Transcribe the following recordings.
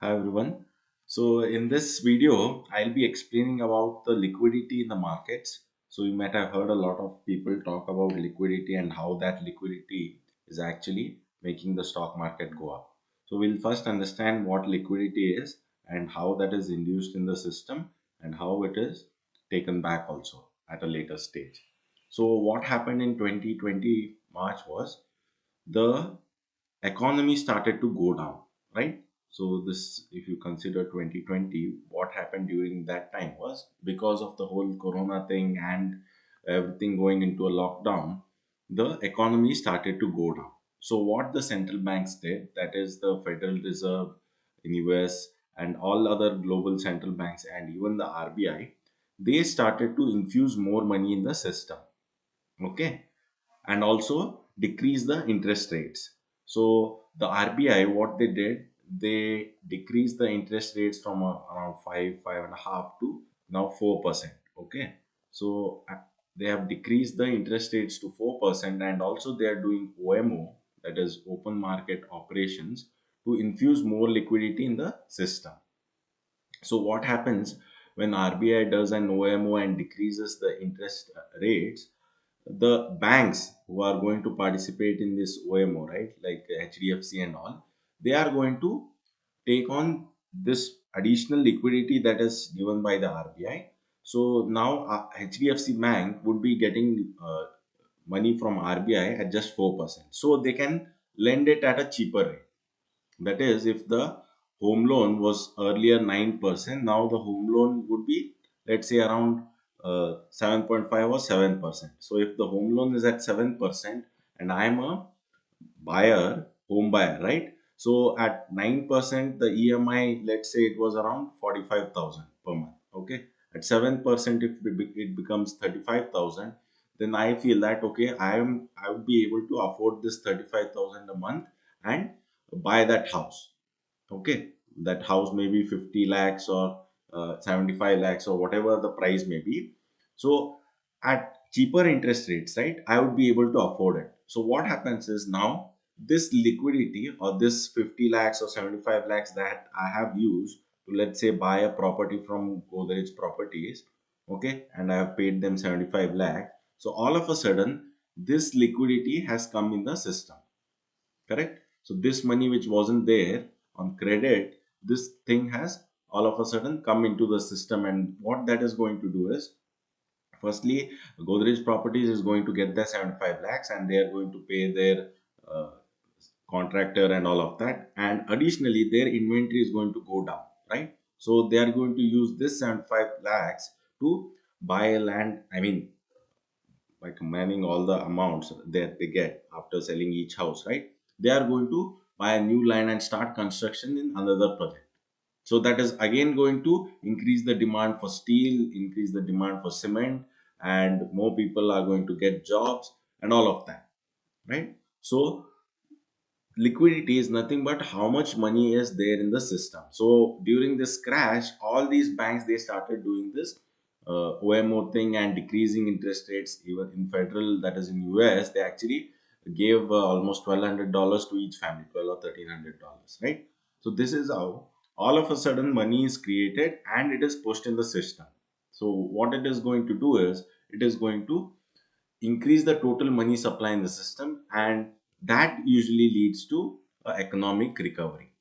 Hi everyone. So in this video, I'll be explaining about the liquidity in the markets. So you might have heard a lot of people talk about liquidity and how that liquidity is actually making the stock market go up. So we'll first understand what liquidity is and how that is induced in the system and how it is taken back also at a later stage. So what happened in 2020 March was the economy started to go down, right? So this, if you consider 2020, what happened during that time was because of the whole corona thing and everything going into a lockdown, the economy started to go down. So what the central banks did, that is the Federal Reserve in US and all other global central banks and even the RBI, they started to infuse more money in the system. Okay, and also decrease the interest rates. So the RBI, what they did, they decreased the interest rates from around 5.5 to now 4%. Okay, so they have decreased the interest rates to 4%, and also they are doing OMO, that is open market operations, to infuse more liquidity in the system. So what happens when RBI does an OMO and decreases the interest rates? The banks who are going to participate in this OMO, right, like HDFC and all, they are going to take on this additional liquidity that is given by the RBI. So now HDFC Bank would be getting money from RBI at just 4%. So they can lend it at a cheaper rate. That is, if the home loan was earlier 9%, now the home loan would be, let's say, around 7.5 or 7%. So if the home loan is at 7% and I am a buyer, home buyer, right? So at 9%, the EMI, let's say it was around 45,000 per month. Okay. At 7%, if it becomes 35,000, then I feel that, okay, I would be able to afford this 35,000 a month and buy that house. Okay. That house may be 50 lakhs or 75 lakhs or whatever the price may be. So at cheaper interest rates, right, I would be able to afford it. So what happens is now this liquidity or this 50 lakhs or 75 lakhs that I have used to, let's say, buy a property from Godrej Properties, okay, and I have paid them 75 lakh. So all of a sudden, this liquidity has come in the system, correct? So this money which wasn't there on credit, this thing has all of a sudden come into the system, and what that is going to do is, firstly, Godrej Properties is going to get their 75 lakhs and they are going to pay their uh, contractor and all of that. And additionally, their inventory is going to go down, right? So they are going to use this 75 lakhs to buy land. I mean, by combining all the amounts that they get after selling each house, right? They are going to buy a new land and start construction in another project. So that is again going to increase the demand for steel, increase the demand for cement, and more people are going to get jobs and all of that, right? So liquidity is nothing but how much money is there in the system. So during this crash, all these banks, they started doing this OMO thing and decreasing interest rates. Even in federal, that is in US, they actually gave almost $1,200 to each family, 12 or $1,300, right? So this is how all of a sudden money is created and it is pushed in the system. So what it is going to do is, it is going to increase the total money supply in the system, and that usually leads to economic recovery.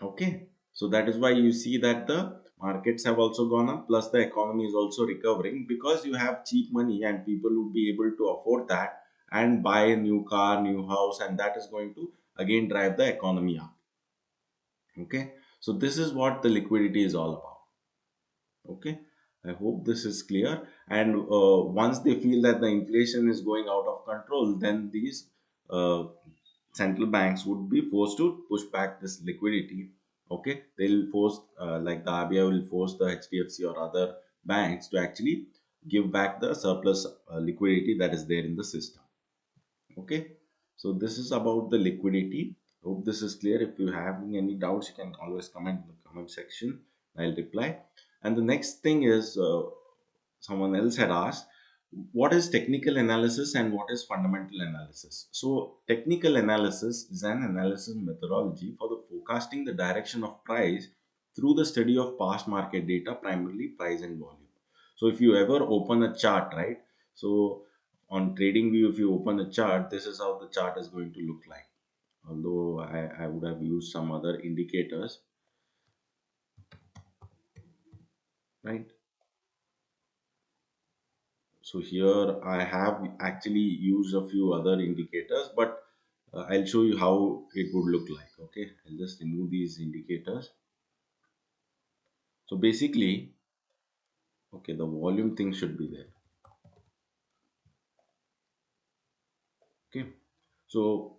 Okay, so that is why you see that the markets have also gone up, plus the economy is also recovering because you have cheap money and people would be able to afford that and buy a new car, new house, and that is going to again drive the economy up. Okay, so this is what the liquidity is all about. Okay, I hope this is clear. And once they feel that the inflation is going out of control, then these uh, central banks would be forced to push back this liquidity. Okay, they'll force, like the RBI will force the HDFC or other banks to actually give back the surplus liquidity that is there in the system. Okay, so this is about the liquidity. Hope this is clear. If you have any doubts, you can always comment in the comment section. I'll reply. And the next thing is, someone else had asked, what is technical analysis and what is fundamental analysis? So, technical analysis is an analysis methodology for the forecasting the direction of price through the study of past market data, primarily price and volume. So, if you ever open a chart, right? So, on TradingView, if you open a chart, this is how the chart is going to look like. Although I would have used some other indicators, right? So here I have actually used a few other indicators, but I'll show you how it would look like. Okay, I'll just remove these indicators. So basically, okay, the volume thing should be there. Okay, so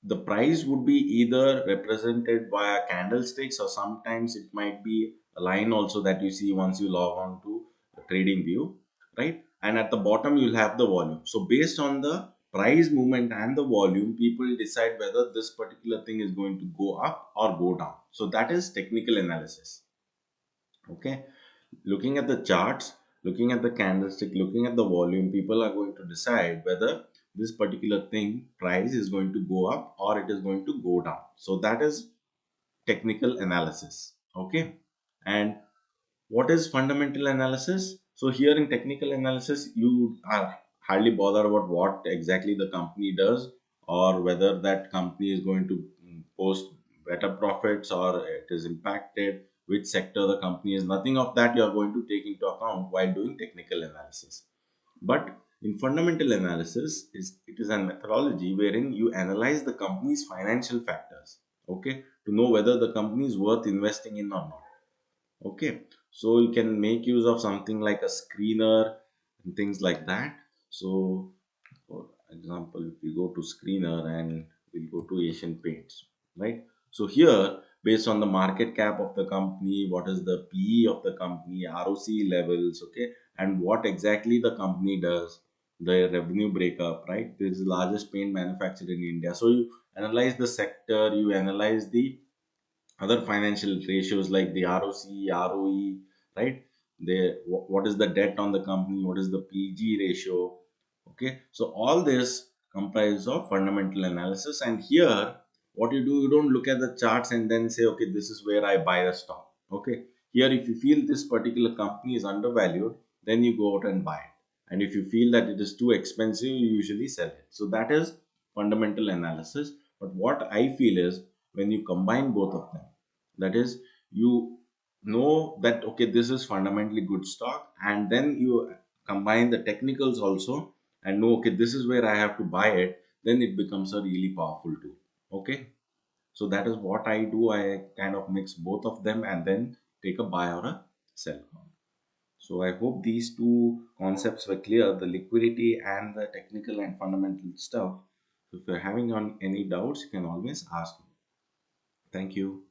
the price would be either represented via candlesticks, or sometimes it might be a line also that you see once you log on to trading view, right? And at the bottom you'll have the volume. So based on the price movement and the volume, people decide whether this particular thing is going to go up or go down. So that is technical analysis. Okay, looking at the charts, looking at the candlestick, looking at the volume, people are going to decide whether this particular thing price is going to go up or it is going to go down. So that is technical analysis. Okay, and what is fundamental analysis? So here in technical analysis, you are hardly bothered about what exactly the company does, or whether that company is going to post better profits or it is impacted, which sector the company is. Nothing of that you are going to take into account while doing technical analysis. But in fundamental analysis, it is a methodology wherein you analyze the company's financial factors, okay, to know whether the company is worth investing in or not. Okay, so you can make use of something like a screener and things like that. So for example, if we go to screener and we'll go to Asian Paints, right? So here, based on the market cap of the company, what is the PE of the company, ROC levels, okay, and what exactly the company does, the revenue breakup, right? This is the largest paint manufacturer in India. So you analyze the sector, you analyze the other financial ratios like the ROC, ROE, right? What is the debt on the company? What is the PG ratio? Okay, so all this comprises of fundamental analysis. And here, what you do, you don't look at the charts and then say, okay, this is where I buy the stock. Okay, here, if you feel this particular company is undervalued, then you go out and buy it. And if you feel that it is too expensive, you usually sell it. So that is fundamental analysis. But what I feel is when you combine both of them, that is, you know that okay, this is fundamentally good stock, and then you combine the technicals also and know okay, this is where I have to buy it, then it becomes a really powerful tool. Okay, so that is what I do. I kind of mix both of them and then take a buy or a sell call. So I hope these two concepts were clear, the liquidity and the technical and fundamental stuff. If you're having on any doubts, you can always ask me. Thank you.